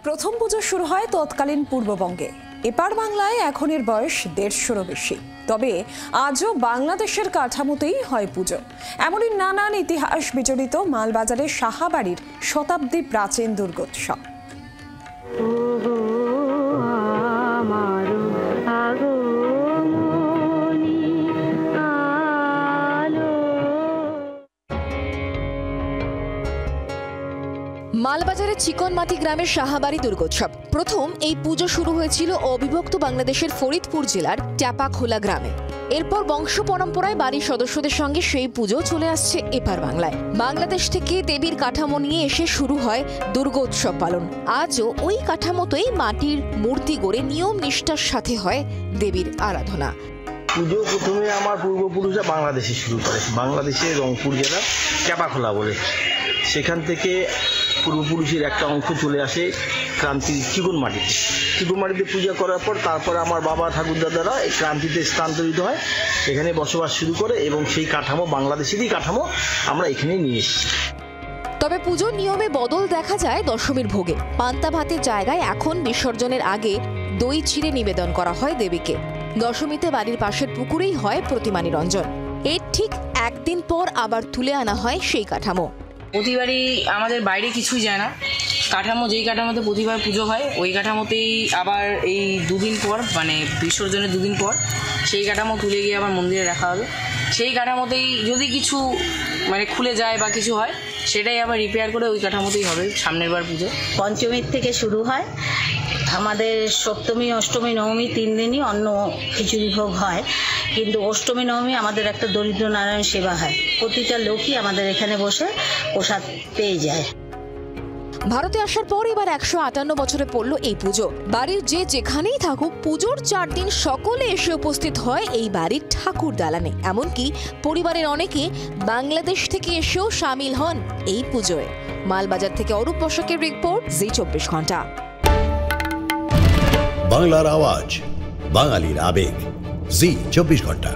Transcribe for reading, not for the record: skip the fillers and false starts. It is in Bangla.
প্রথম পুজো শুরু হয় তৎকালীন পূর্ববঙ্গে। এপার বাংলায় এখন এর বয়স 150-রও বেশি। তবে আজও বাংলাদেশের কাঠামোতেই হয় পুজো। এমনই নানান ইতিহাস বিজড়িত মালবাজারের সাহাবাড়ির শতাব্দী প্রাচীন দুর্গোৎসব। মালবাজারের চিকনমাটি গ্রামের সাহাবাড়ি দুর্গোৎসব। প্রথম এই পুজো শুরু হয়েছিল অবিভক্ত বাংলাদেশের ফরিদপুর জেলার ট্যাপাখোলা গ্রামে। এরপর বংশ পরম্পরায় বাড়ির সদস্যদের সঙ্গে সেই পুজো চলে আসছে এপার বাংলায়। বাংলাদেশ থেকে দেবীর কাঠামো নিয়ে এসে শুরু হয় দুর্গোৎসব পালন। আজও ওই কাঠামোতেই মাটির মূর্তি গড়ে নিয়ম নিষ্ঠার সাথে হয় দেবীর আরাধনা। পুজো প্রথমে আমার পূর্বপুরুষরা বাংলাদেশে শুরু করে, বাংলাদেশের রংপুর জেলার ট্যাপাখোলা বলে। সেখান থেকে পূর্বপুরুষের একটা অংশ চলে আসে ক্রান্তির চিকনমাটিতে পূজা করার পর তারপরে আমার বাবা ঠাকুরদাদারা এই ক্রান্তিতে স্থানান্তরিত হয়, এখানে বসবাস শুরু করে এবং সেই কাঠামো বাংলাদেশেরই কাঠামো আমরা এখানে নিয়ে এসেছি। তবে পুজোর নিয়মে বদল দেখা যায় দশমীর ভোগে। পান্তা ভাতের জায়গায় এখন বিসর্জনের আগে দই চিড়ে নিবেদন করা হয় দেবীকে। দশমীতে বাড়ির পাশের পুকুরেই হয় প্রতিমা নিরঞ্জন। এর ঠিক একদিন পর আবার তুলে আনা হয় সেই কাঠামো। প্রতিবারই আমাদের বাইরে কিছুই যায় না, কাঠামো যেই কাঠামোতে প্রতিবার পুজো হয় ওই কাঠামোতেই আবার এই দুদিন পর মানে বিসর্জনের দুদিন পর সেই কাঠামো তুলে গিয়ে আবার মন্দিরে রাখা হবে। সেই কাঠামোতেই যদি কিছু মানে খুলে যায় বা কিছু হয় সেটাই আবার রিপেয়ার করে ওই কাঠামোতেই হবে সামনের বার পুজো। পঞ্চমীর থেকে শুরু হয়, আমাদের সপ্তমী অষ্টমী নবমী 3 দিনই অন্ন খিচুড়ি ভোগ হয়, কিন্তু অষ্টমী নবমী আমাদের একটা দরিদ্র নারায়ণ সেবা হয়। প্রতিটা লোকই আমাদের এখানে বসে প্রসাদ পেয়ে যায়। ভারতে আসার পর এবার 158 বছরে পড়ল এই পুজো। বাড়ির যে যেখানেই থাকুক পুজোর 4 দিন সকলে এসে উপস্থিত হয় এই বাড়ির ঠাকুর দালানে। এমনকি পরিবারের অনেকে বাংলাদেশ থেকে এসেও সামিল হন এই পুজোয়। মালবাজার থেকে অরূপ বসাকের রিপোর্ট, জি 24 ঘন্টা। বাংলার আওয়াজ, বাঙালির আবেগ, জি 24 ঘন্টা।